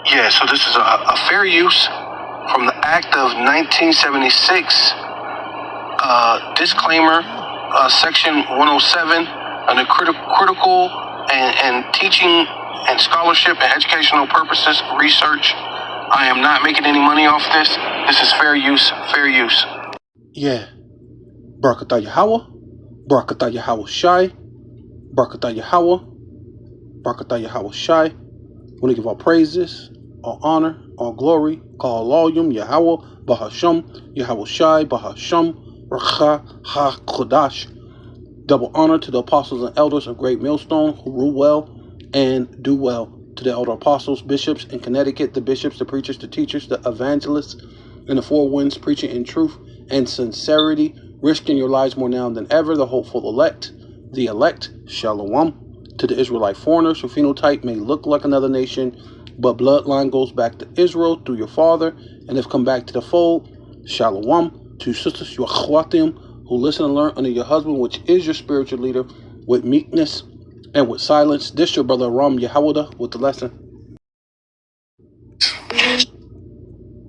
Yeah, so this is a fair use from the Act of 1976. Disclaimer, Section 107, under critical and teaching and scholarship and educational purposes, research. I am not making any money off this. This is fair use, fair use. Yeah. Barakatah Yahweh, Barakatah Yahweh Shai, Barakatah Yahweh, Barakatah Yahweh Shai. We want to give all praises, all honor, all glory, call Yum Yahweh, Bahasham, Yahweh Shai, Bahasham, Racha Ha Kodash. Double honor to the apostles and elders of Great Millstone who rule well and do well. To the elder apostles, bishops in Connecticut, the bishops, the preachers, the teachers, the evangelists, and the four winds preaching in truth and sincerity, risking your lives more now than ever, the hopeful elect, Shalom. To the Israelite foreigners whose phenotype may look like another nation, but bloodline goes back to Israel through your father and have come back to the fold, Shalom. To sisters, your achwatim, who listen and learn under your husband, which is your spiritual leader, with meekness and with silence. This your brother Ram Yehuda with the lesson.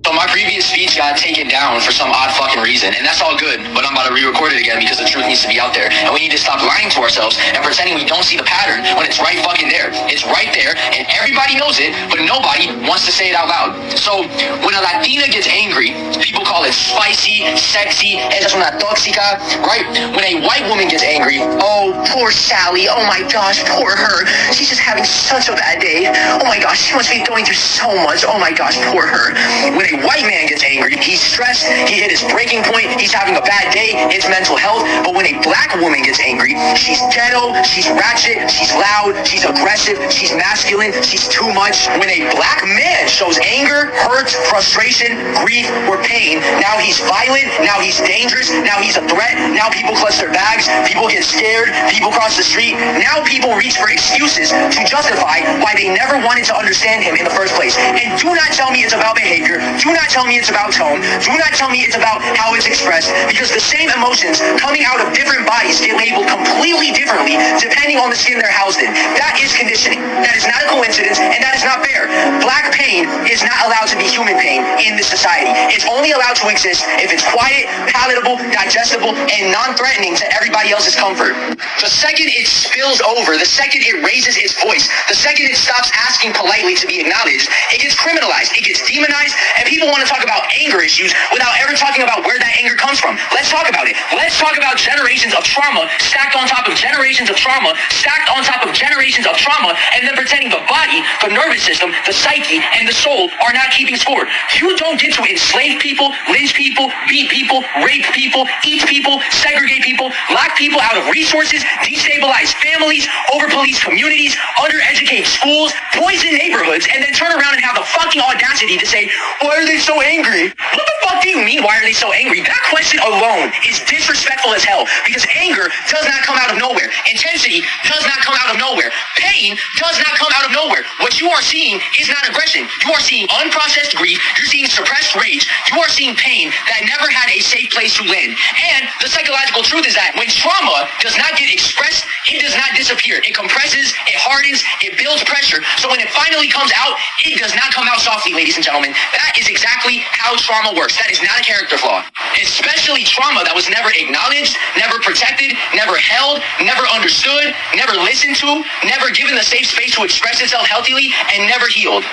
So my previous speech got taken down for some odd fucking reason, and that's all good, but I'm about to re-record it again because the truth needs to be out there, and we need to stop lying to ourselves and pretending we don't see the pattern when it's right fucking there. It's right there, and everybody knows it, but nobody wants to say it out loud. So when a Latina gets angry, people call it spicy, sexy, es una tóxica, right? When a white woman gets angry, oh, poor Sally, oh my gosh, poor her, she's just having such a bad day, oh my gosh, she must be going through so much, oh my gosh, poor her. When a white man gets angry, he's stressed, he hit his breaking point, he's having a bad day, it's mental health. But when a black woman gets angry, she's ghetto, she's ratchet, she's loud, she's aggressive, she's masculine, she's too much. When a black man shows anger, hurt, frustration, grief, or pain, now he's violent, now he's dangerous, now he's a threat, now people clutch their bags, people get scared, people cross the street, now people reach for excuses to justify why they never wanted to understand him in the first place. And do not tell me it's about behavior, do not tell me it's about tone, do not tell me it's about how it's expressed, because the same emotions coming out of different bodies get labeled completely differently depending on the skin they're housed in. That is conditioning. That is not a coincidence, and that is not fair. Black pain is not allowed to be human pain in this society. It's only allowed to exist if it's quiet, palatable, digestible, and non-threatening to everybody else's comfort. The second it spills over, the second it raises its voice, the second it stops asking politely to be acknowledged, it gets criminalized, it gets demonized, and people want to talk about anger issues without ever talking about where that anger comes from. Let's talk about it. Let's talk about generations of trauma stacked on top of generations of trauma, stacked on top of generations of trauma, and then pretending the body, the nervous system, the psyche, and the soul are not keeping score. You don't get to enslave people, lynch people, beat people, rape people, eat people, segregate people, lock people out of resources, destabilize families, over-police communities, undereducate schools, poison neighborhoods, and then turn around and have the fucking audacity to say, why are they so angry? What the fuck do you mean, why are they so angry? That question alone is disrespectful as hell, because anger does not come out of nowhere. Intensity does not come out of nowhere. Pain does not come out of nowhere. What you are seeing is not aggression. You are seeing unprocessed grief. You're seeing suppressed rage. You are seeing pain that never had a safe place to land. And the psychological truth is that when trauma does not get expressed, it does not disappear. It compresses, it hardens, it builds pressure. So when it finally comes out, it does not come out softly, ladies and gentlemen. That is exactly how trauma works. That is not a character flaw. Especially trauma that was never acknowledged, never protected, never held, never understood, never listened to, never given the safe space to express itself healthily, and never healed.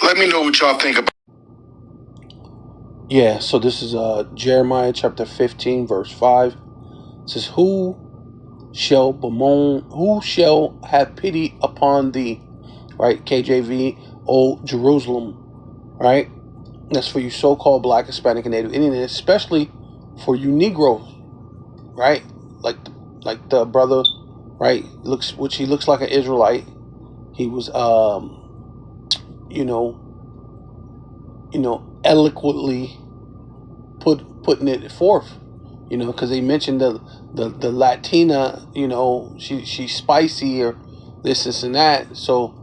Let me know what y'all think about. Yeah, so this is Jeremiah chapter 15, verse 5. It says, who shall bemoan, who shall have pity upon thee? Right, KJV, O Jerusalem, right? That's for you so-called Black, Hispanic, and Native Indian, especially for you Negroes, right? Like the brother, right? He looks like an Israelite. He was, eloquently putting it forth, because they mentioned the Latina, she's spicy or this and that. So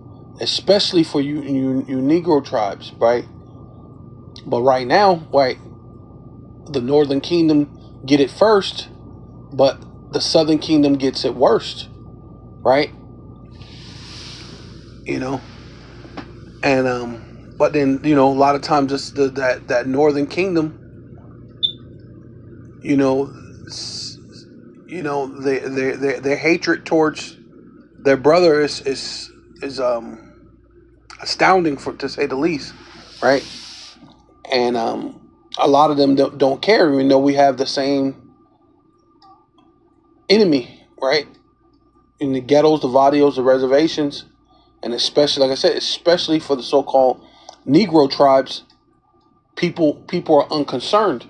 especially for you Negro tribes, right? But right now, right, the Northern Kingdom get it first, but the Southern Kingdom gets it worst, right? And But then, a lot of times it's that northern kingdom, you know, their hatred towards their brother is astounding, to say the least, right? And a lot of them don't care, even though we have the same enemy, right? In the ghettos, the barrios, the reservations, and especially, like I said, especially for the so-called Negro tribes, people are unconcerned.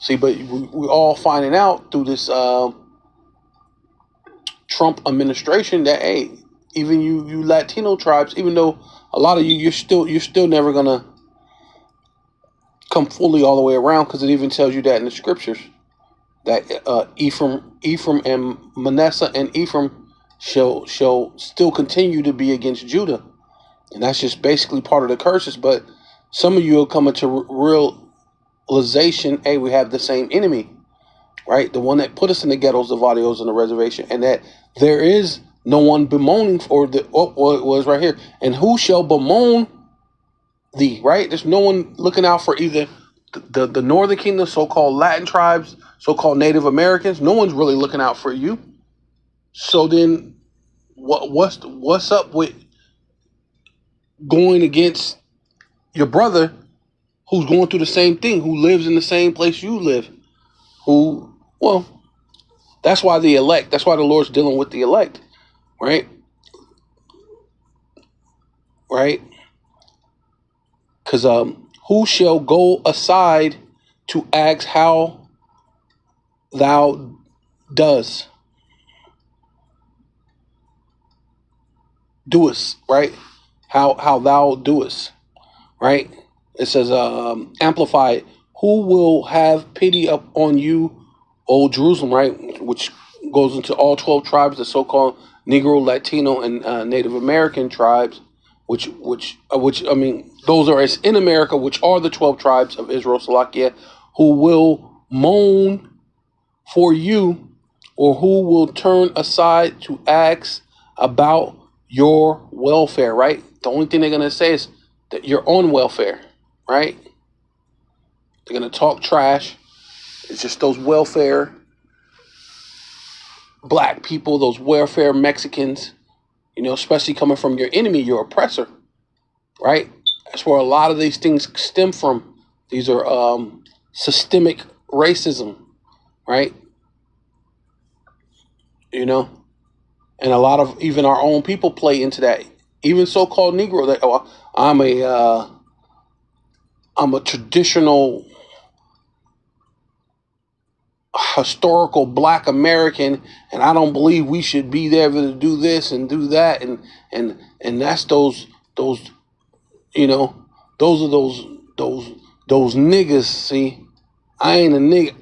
See, but we're all finding out through this Trump administration that, hey, even you Latino tribes, even though a lot of you're still never gonna come fully all the way around, because it even tells you that in the scriptures that Ephraim and Manasseh and Ephraim shall still continue to be against Judah, and that's just basically part of the curses. But some of you will come into realization, hey, we have the same enemy, right? The one that put us in the ghettos, the barrios, and the reservation, and that there is no one bemoaning for the what was right here. And who shall bemoan thee, right? There's no one looking out for either the northern kingdom, so-called Latin tribes, so-called Native Americans. No one's really looking out for you. So then what's up with going against your brother who's going through the same thing, who lives in the same place you live, that's why the Lord's dealing with the elect, right? Right? Because who shall go aside to ask how thou doest, right? How thou doest, right? It says, amplified, who will have pity upon you, O Jerusalem, right? Which goes into all 12 tribes, the so-called Negro, Latino, and Native American tribes, which I mean, those are as in America, which are the 12 tribes of Israel, Salakia, who will moan for you, or who will turn aside to ask about your welfare, right? The only thing they're going to say is that you're on welfare, right? They're going to talk trash. It's just those welfare black people, those welfare Mexicans, especially coming from your enemy, your oppressor, right? That's where a lot of these things stem from. These are systemic racism, right? And a lot of even our own people play into that. Even so-called Negro, that I'm a traditional historical black American, and I don't believe we should be there to do this and do that, and that's those those are those niggas. See, I ain't a nigga.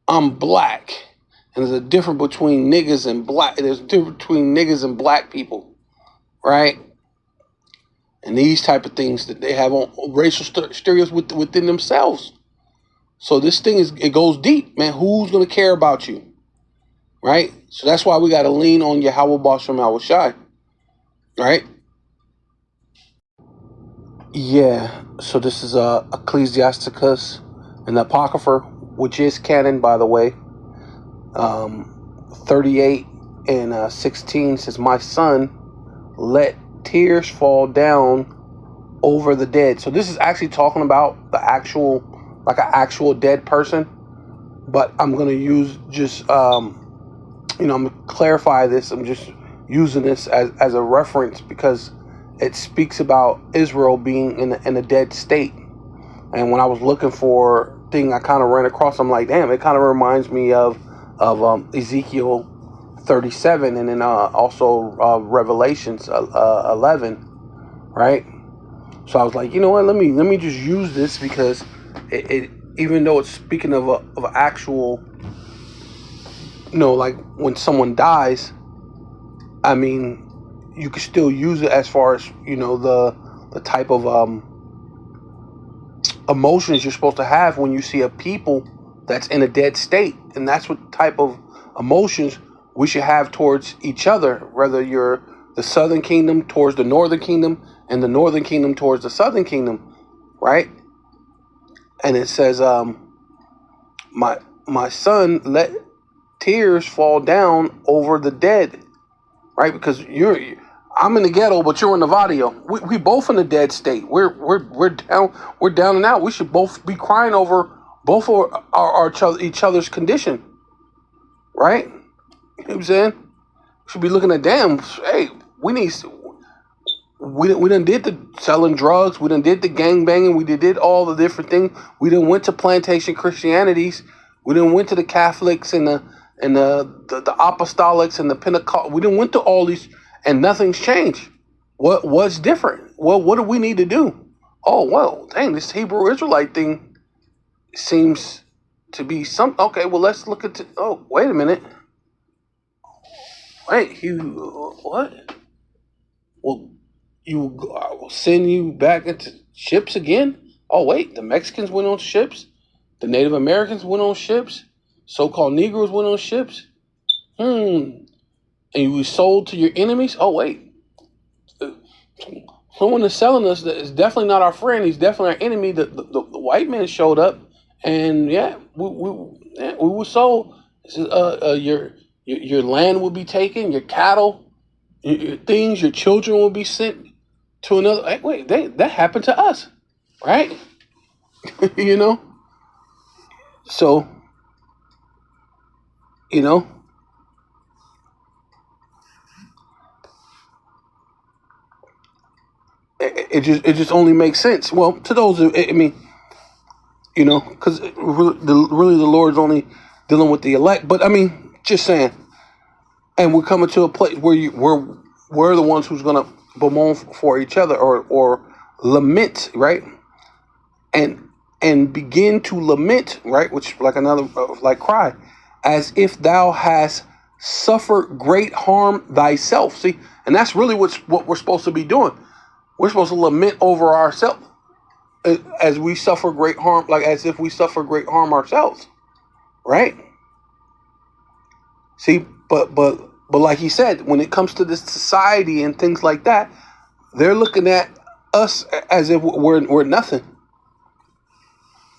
I'm black, and there's a difference between niggas and black. There's a difference between niggas and black people, right? And these type of things that they have on racial stereotypes within themselves. So this thing it goes deep, man. Who's going to care about you? Right? So that's why we got to lean on Yahweh Bashem Shai. Right? Yeah. So this is Ecclesiasticus, an Apocrypha, which is canon, by the way. 38 and 16 says, my son, let tears fall down over the dead. So this is actually talking about the actual, like an actual dead person, but I'm going to use just, I'm going to clarify this. I'm just using this as a reference because it speaks about Israel being in a dead state. And when I was looking for thing, I kind of ran across, I'm like, damn, it kind of reminds me of Ezekiel 37 and then also Revelations 11, right? So I was like, you know what, let me just use this because it even though it's speaking of an actual, like when someone dies, I mean, you can still use it as far as, the type of emotions you're supposed to have when you see a people that's in a dead state. And that's what type of emotions we should have towards each other, whether you're the southern kingdom towards the northern kingdom, and the northern kingdom towards the southern kingdom, right? And it says, my son, let tears fall down over the dead, right? Because I'm in the ghetto, but you're in the barrio. We both in a dead state. We're down and out. We should both be crying over both of each other's condition, right? You know what I'm saying? We should be looking at, damn, hey, we done did the selling drugs. We done did the gang banging. We did all the different things. We done went to plantation Christianities. We done went to the Catholics and the apostolics and the Pentecost. We done went to all these, and nothing's changed. What's different? What do we need to do? Oh, well, dang, this Hebrew Israelite thing seems to be some. Okay, well, let's look at. Oh, wait a minute. Wait, what? Well, I will send you back into ships again? Oh, wait, the Mexicans went on ships? The Native Americans went on ships? So-called Negroes went on ships? And you were sold to your enemies? Oh, wait. Someone is selling us that is definitely not our friend. He's definitely our enemy. The white man showed up, and yeah, we were sold. Your land will be taken, your cattle, your things, your children will be sent to another. Hey, wait, that happened to us, right? You know? So, you know, it just only makes sense. Well, to those, I mean, you know, because really the Lord's only dealing with the elect. But I mean, just saying. And we're coming to a place where we're the ones who's gonna bemoan for each other or lament, right? And begin to lament, right? Which like another like cry, as if thou hast suffered great harm thyself. See, and that's really what we're supposed to be doing. We're supposed to lament over ourselves as we suffer great harm, like as if we suffer great harm ourselves, right? See, but like he said, when it comes to this society and things like that, they're looking at us as if we're nothing.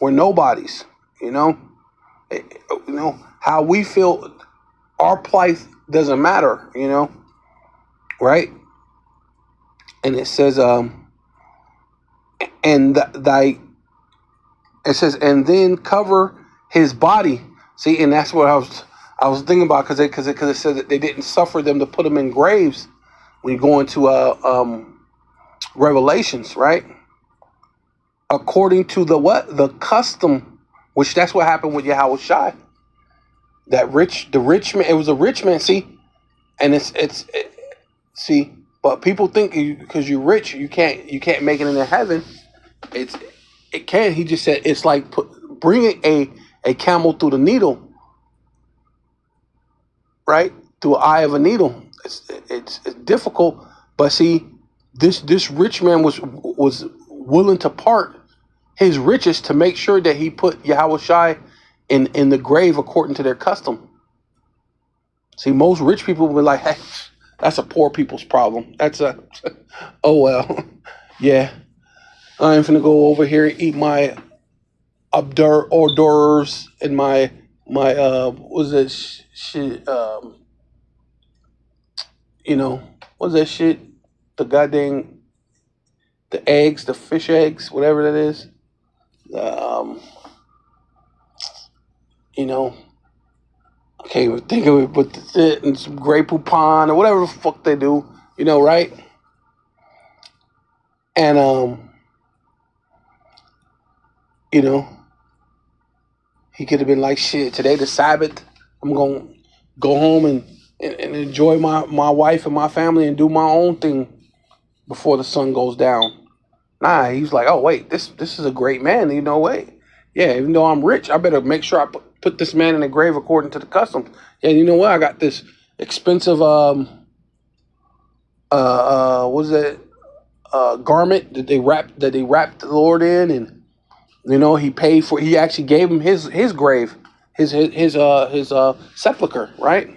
We're nobodies, you know. You know how we feel. Our plight doesn't matter, you know, right? And it says, it says, and then cover his body. See, and that's what I was thinking about, because it said that they didn't suffer them to put them in graves when you go into Revelations, right? According to the custom, which that's what happened with Yahweh Shai. The rich man, it was a rich man. See, and see, but people think because you're rich, you can't make it into heaven. It can. He just said it's like bringing a camel through the needle, right? Through an eye of a needle. It's difficult, but see, this rich man was willing to part his riches to make sure that he put Yahweh Shai in the grave according to their custom. See, most rich people will be like, hey, that's a poor people's problem. That's oh well. Yeah. I'm finna go over here and eat my hors d'oeuvres and my what's that shit, you know, what's that shit? The eggs, the fish eggs, whatever that is. You know, I can't even think of it, but and some Grey Poupon or whatever the fuck they do, you know, right? And you know, he could have been like, shit, today the Sabbath, I'm gonna go home and enjoy my wife and my family and do my own thing before the sun goes down. Nah, he's like, oh wait, this is a great man. You know, wait, yeah, even though I'm rich, I better make sure I put this man in the grave according to the customs. Yeah, you know what? I got this expensive what's that garment that they wrapped the Lord in, and you know he paid for. He actually gave him his grave, his sepulcher, right?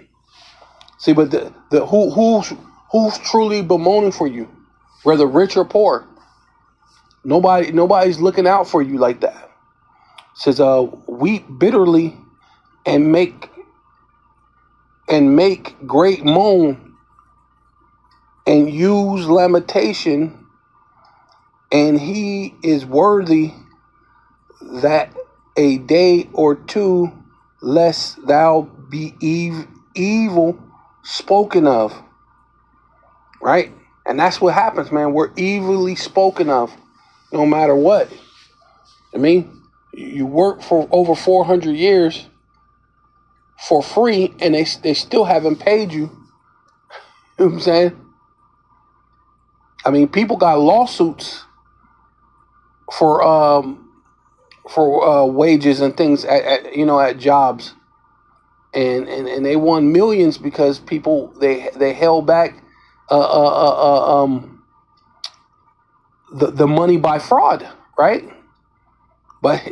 See, but the Who's truly bemoaning for you, whether rich or poor? Nobody's looking out for you like that. It says, weep bitterly and make great moan and use lamentation, and he is worthy that a day or two lest thou be evil spoken of. Right? And that's what happens, man. We're evilly spoken of no matter what. I mean, you work for over 400 years for free and they still haven't paid you. You know what I'm saying? I mean, people got lawsuits for wages and things at jobs, and they won millions because people they held back the money by fraud, right? But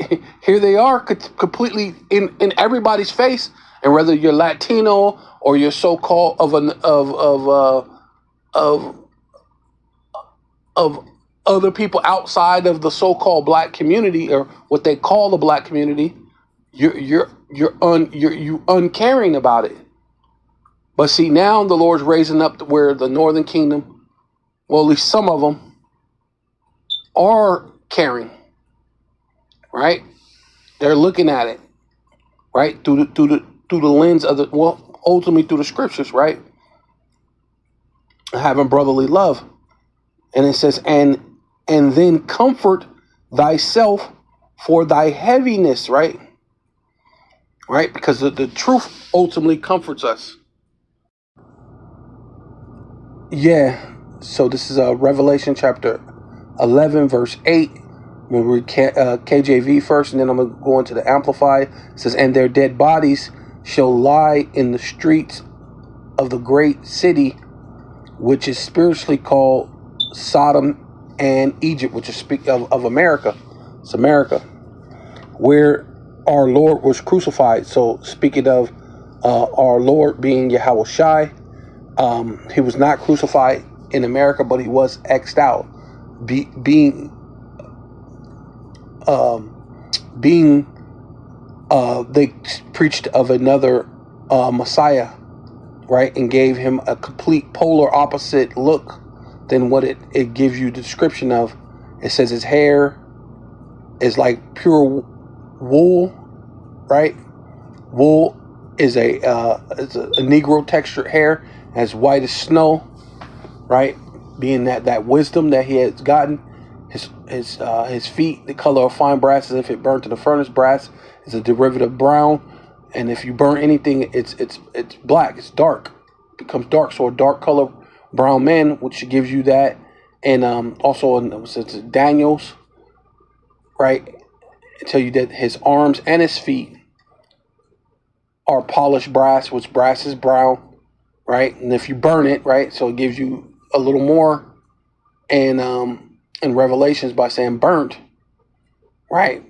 here they are, completely in everybody's face, and whether you're Latino or you're so-called of other people outside of the so-called black community, or what they call the black community, you're uncaring about it. But see, now the Lord's raising up to where the Northern Kingdom, well, at least some of them, are caring, right? They're looking at it, right, through the lens of ultimately through the scriptures, right? Having brotherly love, and it says, and then comfort thyself for thy heaviness, right? Right, because the truth ultimately comforts us. Yeah. So this is Revelation chapter 11, verse 8. We'll read KJV first, and then I'm going to go into the Amplified. It says, and their dead bodies shall lie in the streets of the great city, which is spiritually called Sodom and Egypt, which is speak of America. It's America, where our Lord was crucified. So speaking of our Lord being Yahweh Shai, he was not crucified in America, but he was X'd out, being they preached of another Messiah, right, and gave him a complete polar opposite look than what it gives you the description of. It says his hair is like pure wool, right? Wool is a Negro textured hair, as white as snow, right? Being that wisdom that he has gotten. His feet, the color of fine brass, as if it burnt in the furnace. Brass is a derivative brown, and if you burn anything, it's black. It's dark. It becomes dark. So a dark color brown man, which gives you that, and also in Daniel's, right? It tell you that his arms and his feet are polished brass, which brass is brown, right? And if you burn it, right, so it gives you a little more, and in Revelations by saying burnt, right?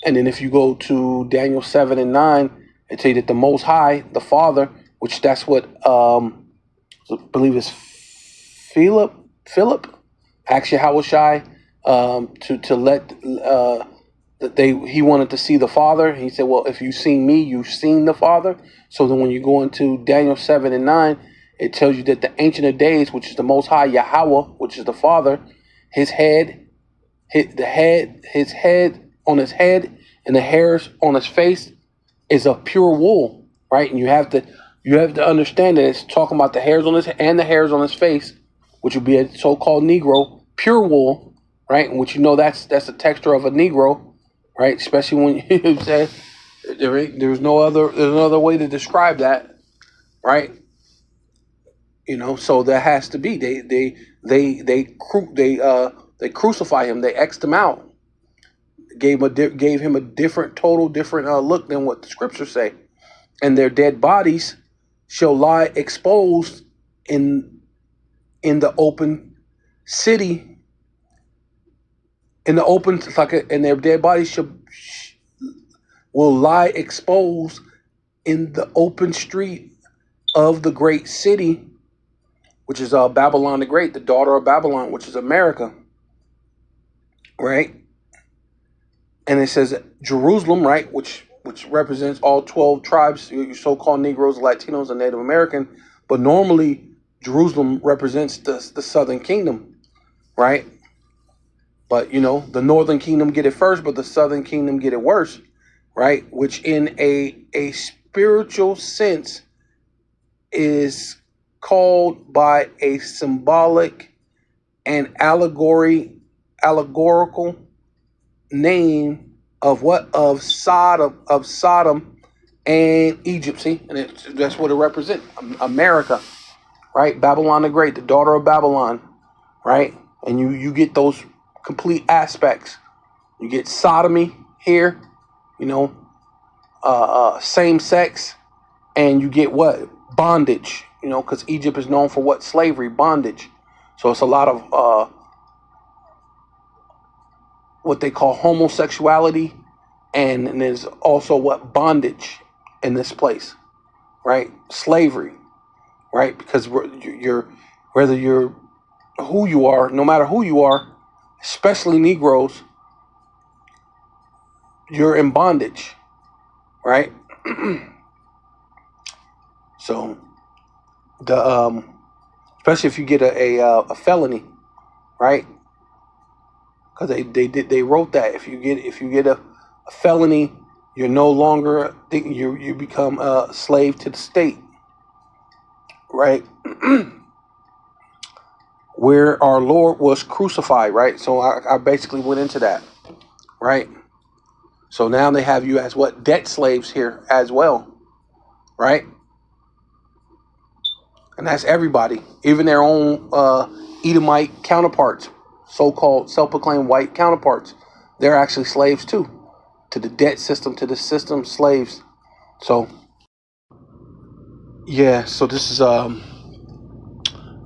And then if you go to Daniel 7 and 9, it tell you that the Most High, the Father, which that's what I believe is Philip asked Yahweh Shai to let that he wanted to see the Father. He said, well, if you've seen me, you've seen the Father. So then when you go into Daniel 7 and 9, it tells you that the Ancient of Days, which is the Most High Yahweh, which is the Father, his head on his head and the hairs on his face is of pure wool, right? And you have to understand that it's talking about the hairs on his and the hairs on his face, which would be a so-called Negro, pure wool, right? And which that's the texture of a Negro, right? Especially when you say there's no other way to describe that, right? So that has to be they crucify him, they X'd him out, gave him a different look than what the scriptures say, and their dead bodies shall lie exposed in the open city, and their dead bodies will lie exposed in the open street of the great city, which is Babylon the Great, the daughter of Babylon, which is America, right? And it says Jerusalem, right, which represents all 12 tribes, your so-called Negroes, Latinos, and Native American. But normally, Jerusalem represents the Southern Kingdom, right? But, you know, the Northern Kingdom get it first, but the Southern Kingdom get it worse, right? Which in a spiritual sense is called by a symbolic and allegorical name of what? Of Sodom and Egypt. See, and that's what it represents. America, right? Babylon the Great, the daughter of Babylon, right? And you get those complete aspects. You get sodomy here, you know, same sex, and you get what? Bondage, you know, because Egypt is known for what? Slavery, bondage. So it's a lot of what they call homosexuality, and there's also what? Bondage in this place, right? Slavery, right? Because whether you're who you are, no matter who you are, especially Negroes, you're in bondage, right? So the especially if you get a felony, right? Because they wrote that if you get a felony, you're no longer you become a slave to the state, right? Where our Lord was crucified, right? So I basically went into that, right? So now they have you as what? Debt slaves here as well, right? And that's everybody, even their own Edomite counterparts, so-called self-proclaimed white counterparts. They're actually slaves too, to the debt system, to the system, slaves. So, yeah, so this is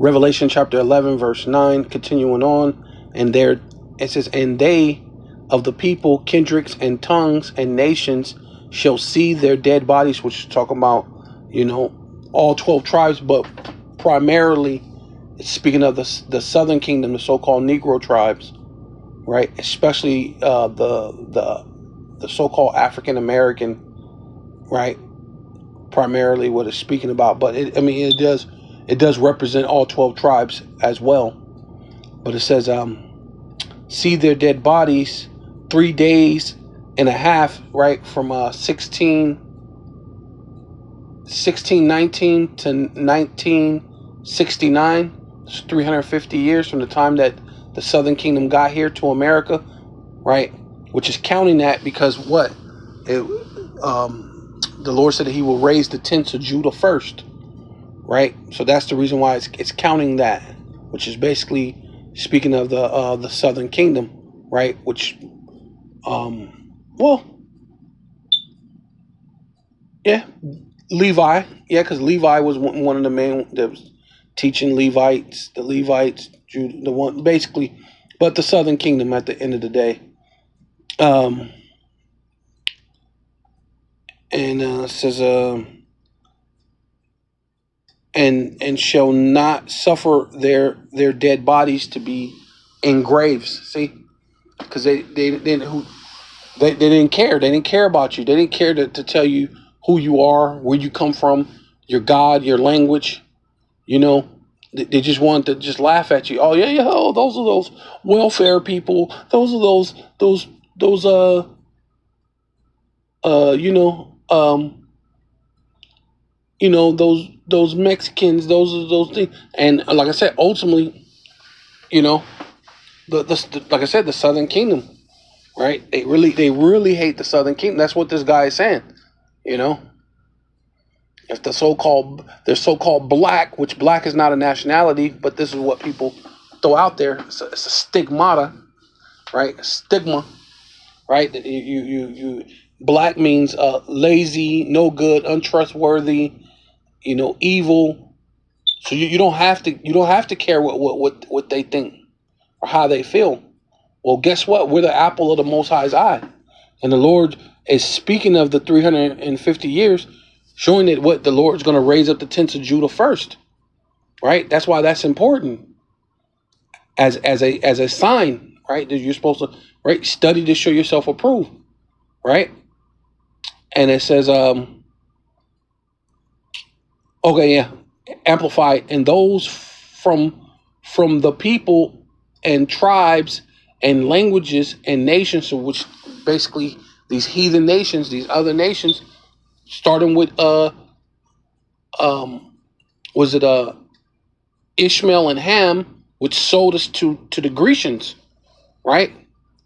Revelation chapter 11, verse 9, continuing on. And there it says, and they of the people, kindreds, and tongues, and nations shall see their dead bodies, which is talking about, you know, all 12 tribes, but primarily it's speaking of the Southern Kingdom, the so-called Negro tribes, right? Especially the so-called African American, right? Primarily what it's speaking about, but it does represent all 12 tribes as well. But it says, see their dead bodies 3 days and a half, right, from 1619 to 1969. It's 350 years from the time that the Southern Kingdom got here to America, right? Which is counting that because what? The Lord said that He will raise the tents of Judah first, right? So that's the reason why it's counting that, which is basically speaking of the Southern Kingdom, right? Which, well, yeah, Levi, yeah, because Levi was one of the main that was teaching Levites, the Levites, Judah, the one basically, but the Southern Kingdom at the end of the day. And it says, and shall not suffer their dead bodies to be in graves. See, because they didn't care. They didn't care about you. They didn't care to tell you who you are, where you come from, your God, your language. You know, they just wanted to just laugh at you. Oh yeah, oh, those are those welfare people. Those are those those Mexicans, those are those things. And like I said, ultimately, you know, like I said, the Southern Kingdom, right? They really hate the Southern Kingdom. That's what this guy is saying, you know. If they're so-called black, which black is not a nationality, but this is what people throw out there. It's a stigmata, right? A stigma, right? You black means lazy, no good, untrustworthy, you know, evil. So you don't have to care what they think or how they feel. Well, guess what? We're the apple of the Most High's eye, and the Lord is speaking of the 350 years, showing that what the Lord's going to raise up the tents of Judah first, right? That's why that's important as a sign, right? That you're supposed to, right, study to show yourself approved, right? And it says, okay, yeah, amplify, and those from the people and tribes and languages and nations, so which basically these heathen nations, these other nations, starting with was it Ishmael and Ham, which sold us to the Grecians, right?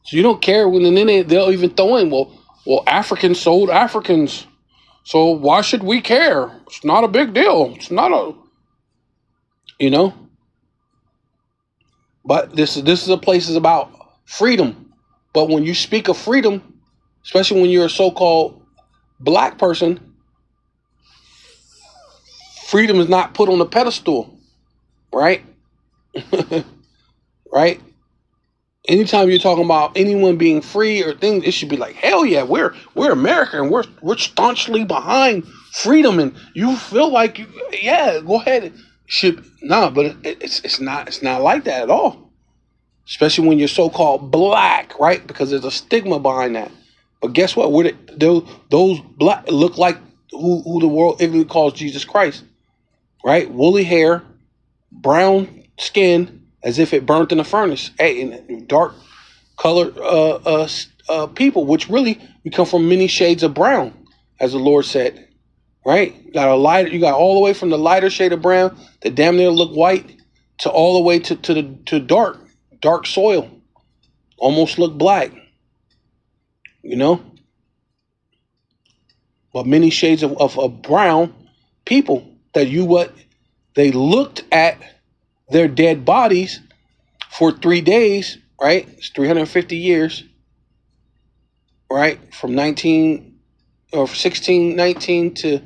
So you don't care when, and then they'll even throw in, well, Africans sold Africans, so why should we care? It's not a big deal. It's not a, you know. But this is a place is about freedom. But when you speak of freedom, especially when you're a so-called black person, freedom is not put on a pedestal, right? Right? Anytime you're talking about anyone being free or things, it should be like, hell yeah, we're America, and we're staunchly behind freedom, and you feel like yeah, go ahead. But it's not like that at all. Especially when you're so-called black, right? Because there's a stigma behind that. But guess what? Those black look like who the world ignorantly calls Jesus Christ, right? Woolly hair, brown skin, as if it burnt in a furnace. Hey, and dark colored people, which really we come from many shades of brown, as the Lord said, right? You got all the way from the lighter shade of brown that damn near look white to all the way to dark soil, almost look black, you know. But many shades of brown people that they looked at their dead bodies for 3 days, right? It's 350 years, right? From 1619 to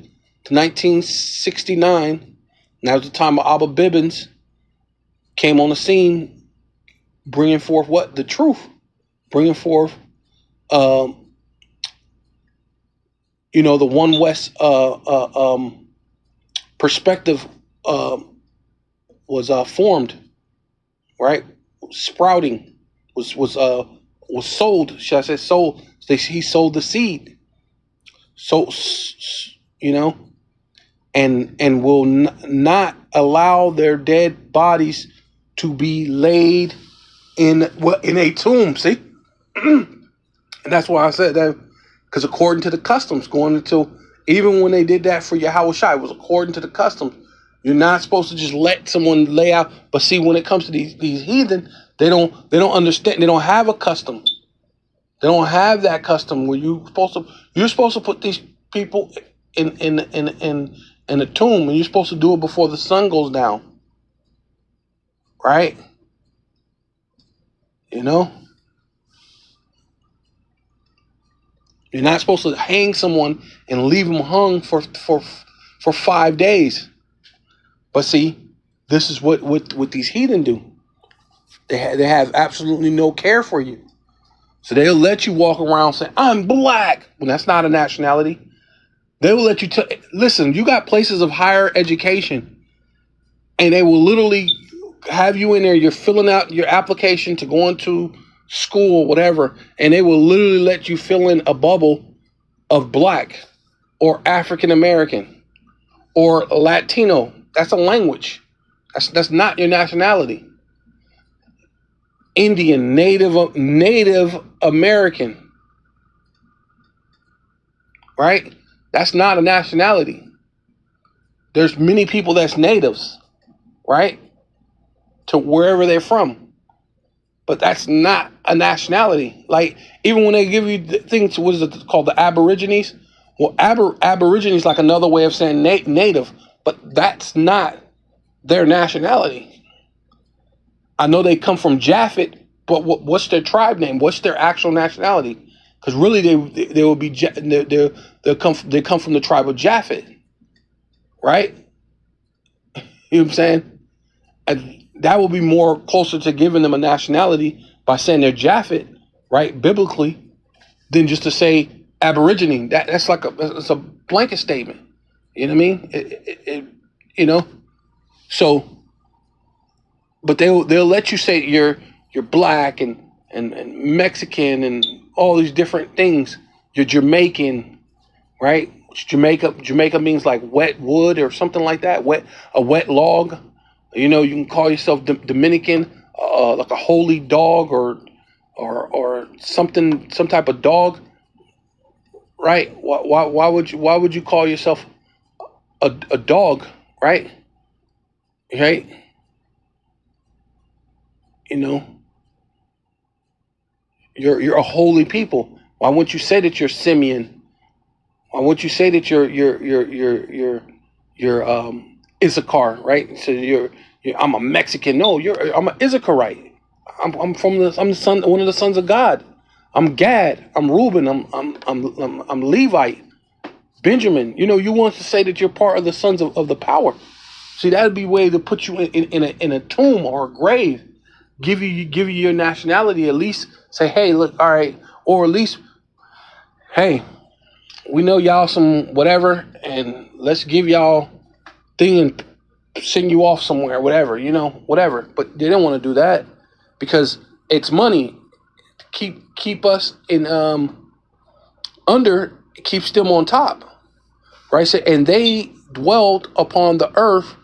1969. And that was the time of Abba Bibbins came on the scene, bringing forth what? The truth. Bringing forth, the One West perspective was formed, right? Sprouting was sold. Should I say sold? He sold the seed. So, and will not allow their dead bodies to be laid in a tomb. See, and that's why I said that, because according to the customs, going into even when they did that for Yahweh Shai, it was according to the customs. You're not supposed to just let someone lay out. But see, when it comes to these heathen, they don't understand. They don't have a custom. They don't have that custom where you're supposed to put these people in a tomb, and you're supposed to do it before the sun goes down, right? You know, you're not supposed to hang someone and leave them hung for 5 days. But see, this is what these heathen do. They have absolutely no care for you. So they'll let you walk around saying, I'm black. Well, that's not a nationality. They will let you listen, you got places of higher education, and they will literally have you in there. You're filling out your application to go into school or whatever, and they will literally let you fill in a bubble of black or African American or Latino. That's a language. That's not your nationality. Indian, Native American, right? That's not a nationality. There's many people that's natives, right? To wherever they're from. But that's not a nationality. Like, even when they give you the things, what is it called, the Aborigines? Well, Aborigines is like another way of saying native, but that's not their nationality. I know they come from Japhet, but what's their tribe name? What's their actual nationality? Because really, they will be they come from the tribe of Japhet, right? You know what I'm saying? And that will be more closer to giving them a nationality by saying they're Japhet, right? Biblically, than just to say Aborigine. That's like it's a blanket statement. You know what I mean? So but they'll let you say you're black and Mexican and all these different things. You're Jamaican, right? Jamaica means like wet wood or something like that. A wet log. You know, you can call yourself Dominican, like a holy dog or something, some type of dog, right? Why would you call yourself a dog, right? Right? You know, you're a holy people. Why wouldn't you say that you're Simeon? Why wouldn't you say that you're Issachar, right? So I'm a Mexican. No, I'm an Issacharite. I'm the son, one of the sons of God. I'm Gad. I'm Reuben. I'm Levite. Benjamin. You know, you want to say that you're part of the sons of the power. See, that'd be a way to put you in a tomb or a grave. Give you your nationality. At least say, hey, look, all right, or at least, hey, we know y'all some whatever, and let's give y'all thing and send you off somewhere, whatever, you know, whatever. But they didn't want to do that because it's money. Keep us in under, keeps them on top, right? So, and they dwelled upon the earth,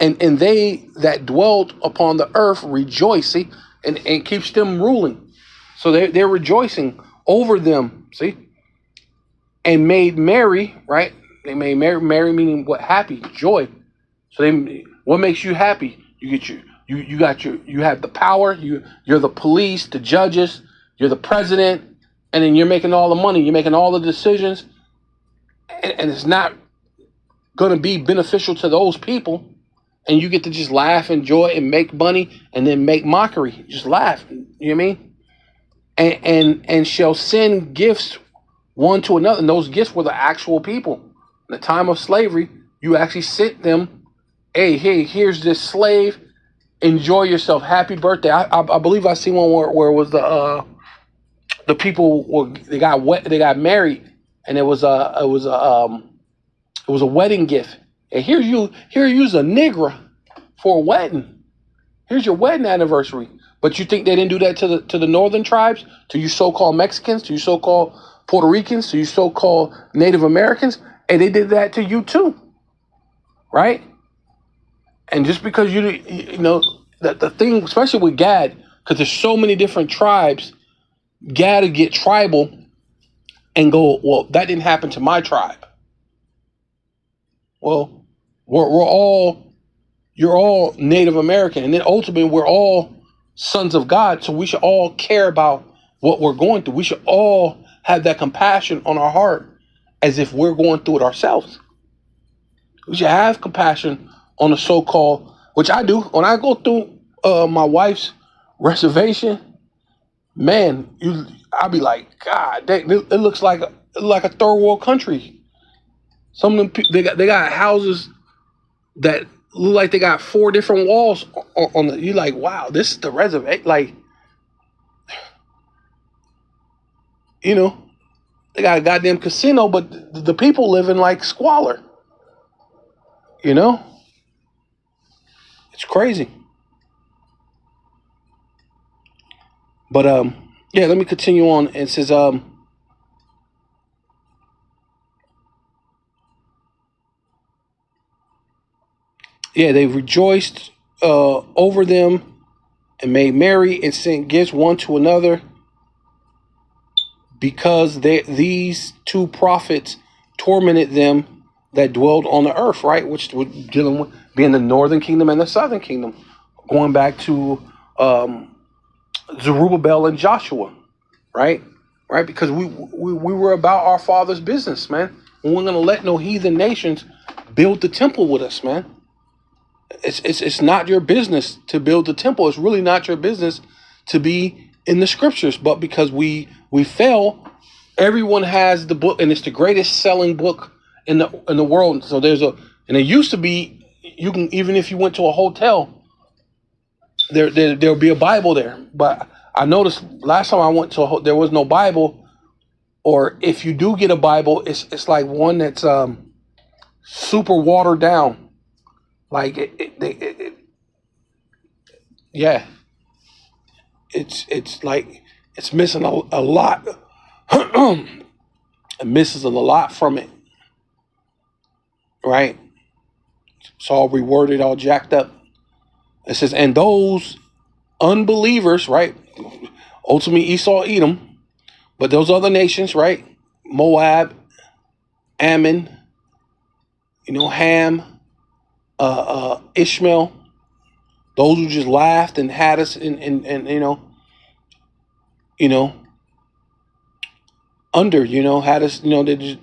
and they that dwelled upon the earth rejoice. See, and keeps them ruling. So they're rejoicing over them. See, and made merry, right? They made merry meaning what? Happy, joy. So what makes you happy? You get you have the power. You're the police, the judges. You're the president, and then you're making all the money. You're making all the decisions, and it's not going to be beneficial to those people. And you get to just laugh, enjoy, and make money, and then make mockery. Just laugh. You know what I mean? And shall send gifts one to another. And those gifts were the actual people. In the time of slavery, you actually sent them, hey, here's this slave. Enjoy yourself. Happy birthday. I believe I seen one where it was the people they got married, and it was a wedding gift. And here's a nigger for a wedding. Here's your wedding anniversary. But you think they didn't do that to the northern tribes, to you so-called Mexicans, to you so-called Puerto Ricans, to you so-called Native Americans, and they did that to you too, right? And just because you know the thing, especially with Gad, because there's so many different tribes, Gad would get tribal and go, well, that didn't happen to my tribe. Well, you're all Native American, and then ultimately we're all sons of God, so we should all care about what we're going through. We should all have that compassion on our heart as if we're going through it ourselves. We should have compassion on the so-called, which I do. When I go through my wife's reservation, man, I'll be like, God, it looks like a third world country. Some of them, they got houses that look like they got 4 different walls on the. You're like, wow, this is the reservation. Like, you know, they got a goddamn casino, but the people live in like squalor. You know, it's crazy. But yeah, let me continue on. It says yeah, they rejoiced over them and made merry and sent gifts one to another, because these 2 prophets tormented them that dwelled on the earth, right? Which we're dealing with being the northern kingdom and the southern kingdom, going back to Zerubbabel and Joshua, right? Right? Because we were about our father's business, man. We weren't gonna let no heathen nations build the temple with us, man. It's not your business to build the temple. It's really not your business to be in the scriptures. But because we fell, everyone has the book, and it's the greatest selling book in the world. So and it used to be, you can, even if you went to a hotel, there'll be a Bible there. But I noticed last time I went to there was no Bible, or if you do get a Bible, it's like one that's super watered down. Like yeah, it's like it's missing a lot. It misses a lot from it, right? It's all reworded, all jacked up. It says, and those unbelievers, right? Ultimately, Esau, Edom, but those other nations, right? Moab, Ammon, Ham, Ishmael, those who just laughed and had us and you know, under, had us, they just,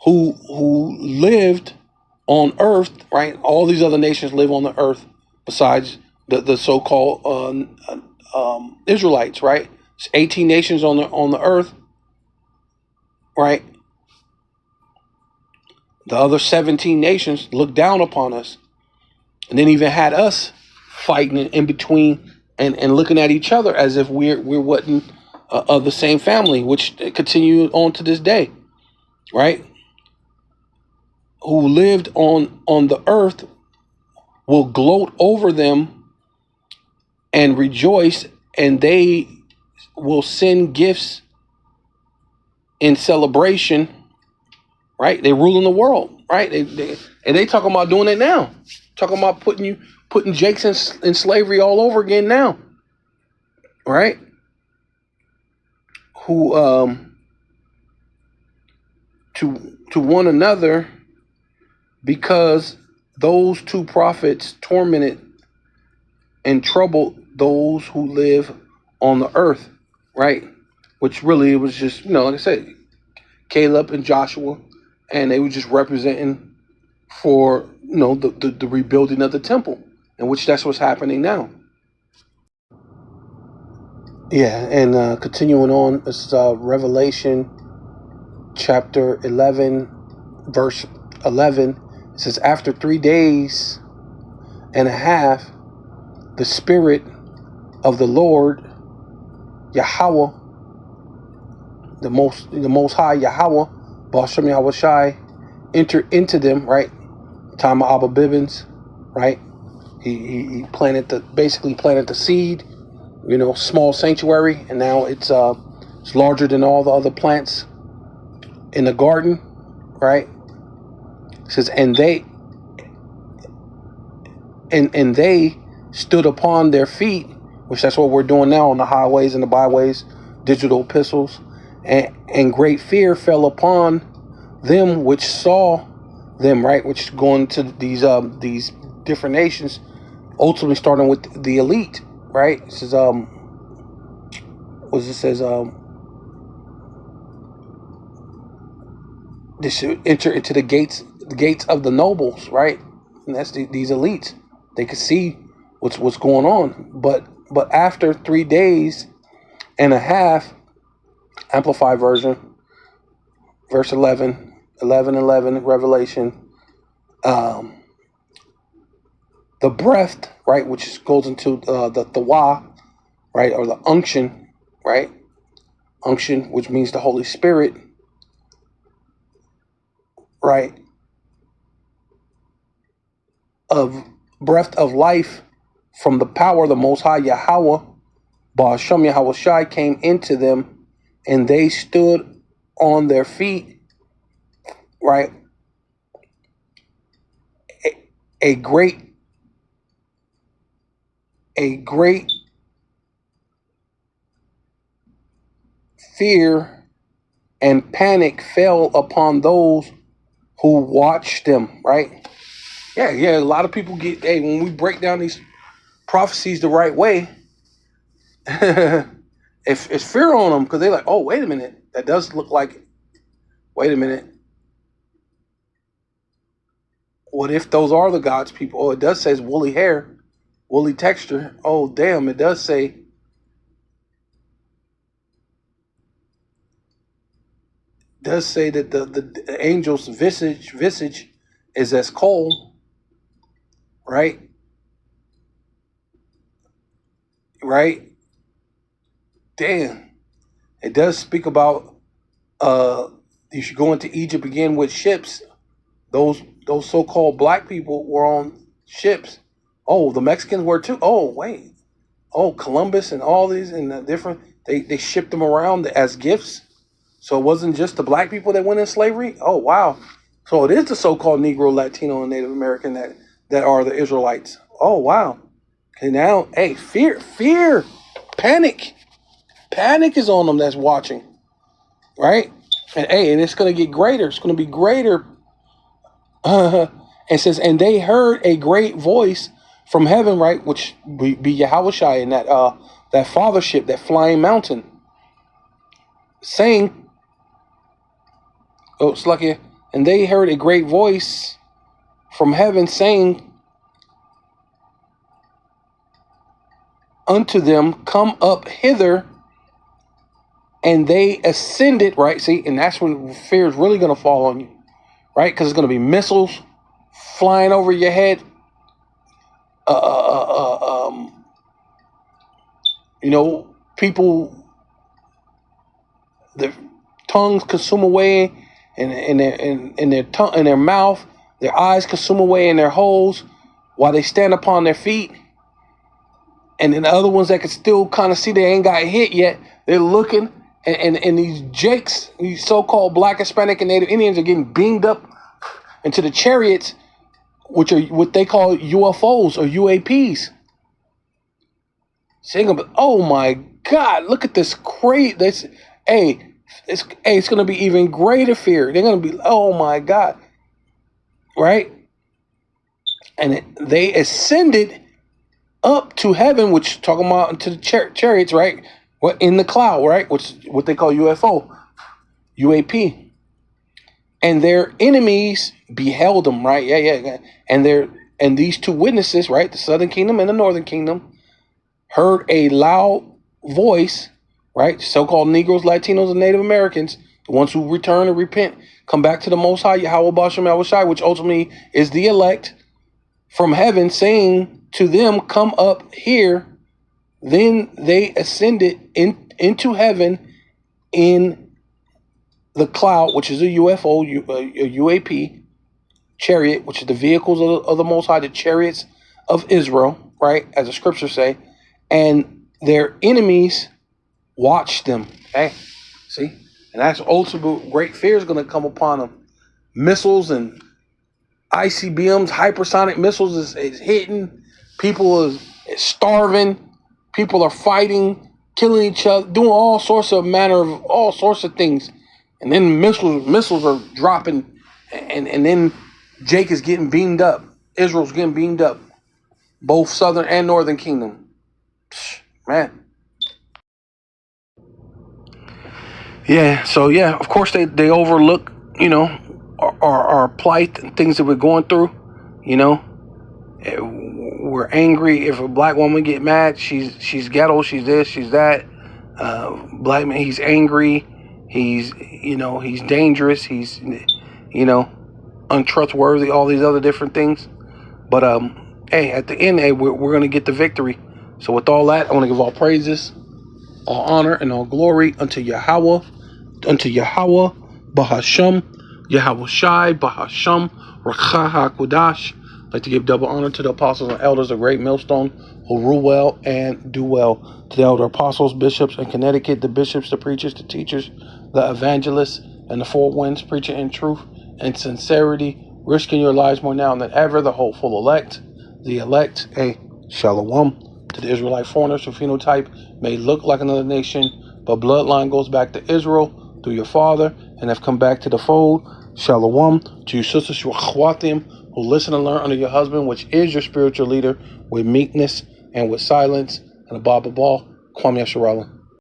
who lived on earth, right? All these other nations live on the earth besides the so-called Israelites, right? It's 18 nations on the earth, right? The other 17 nations look down upon us, and then even had us fighting in between and looking at each other as if we're wasn't of the same family, which continue on to this day, right? Who lived on the earth will gloat over them and rejoice, and they will send gifts in celebration, right? They ruling the world, right? They talking about doing it now, talking about putting Jakes in slavery all over again now, right? Who to one another, because those two prophets tormented and troubled those who live on the earth, right? Which really, it was just, like I said, Caleb and Joshua, and they were just representing for, the rebuilding of the temple, in which that's what's happening now. Yeah, and continuing on, this is Revelation chapter 11, verse 11. It says, after 3 days and a half, the Spirit of the Lord, Yahweh, the most high Yahweh, Bashem Yahweh Shai, enter into them, right? Time of Abba Bibbins, right? He basically planted the seed, small sanctuary, and now it's larger than all the other plants in the garden, right? It says, and they stood upon their feet, which that's what we're doing now on the highways and the byways, digital epistles, and great fear fell upon them which saw them, right? Which is going to these different nations, ultimately starting with the elite, right? It says this should enter into the gates of the nobles, right? And that's these elites. They could see what's going on, but after 3 days and a half, Amplified version, verse 11, Revelation, the breath, right, which goes into the Thawa, right, or the unction, right, unction, which means the Holy Spirit, right, of breath of life from the power of the Most High Yahweh, Ba'ashem Yahweh Shai, came into them, and they stood on their feet, right? A great fear and panic fell upon those who watched them, right? Yeah, a lot of people when we break down these prophecies the right way, it's fear on them, because they're like, oh, wait a minute, that does look like, wait a minute, what if those are the God's people? Oh, it does say woolly hair, woolly texture. Oh, damn, it does say that the angel's visage is as coal, right? Right? Damn. It does speak about you should go into Egypt again with ships. Those so-called black people were on ships Oh, the Mexicans were too. Oh, wait. Oh, Columbus and all these and the different. They shipped them around as gifts. So it wasn't just the black people that went in slavery. Oh, wow. So it is the so-called Negro, Latino, and Native American that are the Israelites. Oh, wow. Okay, now, hey, fear, panic is on them that's watching, right? And hey, and it's going to get greater. It's going to be greater. It says, and they heard a great voice from heaven, right, which be Yahushua in that fathership, that flying mountain, saying, oh, Slucky, and they heard a great voice from heaven saying unto them, come up hither. And they ascended, right? See, and that's when fear is really going to fall on you, right? Because it's going to be missiles flying over your head. People, their tongues consume away in their tongue, in their mouth. Their eyes consume away in their holes while they stand upon their feet. And then the other ones that can still kind of see they ain't got hit yet, they're looking. And these Jakes, these so-called Black, Hispanic, and Native Indians are getting beamed up into the chariots, which are what they call UFOs or UAPs. Saying, oh my God, look at this crazy. It's going to be even greater fear. They're going to be, oh my God, right? And they ascended up to heaven, which talking about into the chariots, right? Well, in the cloud, right? Which is what they call UFO, UAP. And their enemies beheld them, right? Yeah. And these two witnesses, right? The Southern Kingdom and the Northern Kingdom, heard a loud voice, right? So-called Negroes, Latinos, and Native Americans, the ones who return and repent, come back to the Most High, Yahweh Bashem Yahushai, which ultimately is the elect, from heaven, saying to them, come up here. Then they ascended into heaven in the cloud, which is a UFO, a UAP, chariot, which is the vehicles of the Most High, the chariots of Israel, right, as the scriptures say, and their enemies watched them. Hey, see? And that's ultimate great fear is going to come upon them. Missiles and ICBMs, hypersonic missiles is hitting. People is starving. People are fighting, killing each other, doing all sorts of things. And then missiles are dropping, and then Jake is getting beamed up. Israel's getting beamed up. Both Southern and Northern Kingdom. Man. Yeah, so yeah, of course they overlook, our plight and things that we're going through, We're angry if a black woman get mad. She's ghetto. She's this. She's that. Black man. He's angry. He's dangerous. He's untrustworthy. All these other different things. But hey, at the end, hey, we're gonna get the victory. So with all that, I want to give all praises, all honor, and all glory unto Yahweh, Bahasham, Yahweh Shai, Bahasham, Rakha HaKodash. I'd like to give double honor to the apostles and elders of Great Millstone who rule well and do well. To the elder apostles, bishops in Connecticut, the bishops, the preachers, the teachers, the evangelists, and the four winds, preaching in truth and sincerity, risking your lives more now than ever. The hopeful elect, a shalom to the Israelite foreigners who phenotype may look like another nation, but bloodline goes back to Israel through your father and have come back to the fold. Shalom to your sisters, Shwachwatim, who listen and learn under your husband, which is your spiritual leader, with meekness and with silence. And above all, Kwame Yasharallah.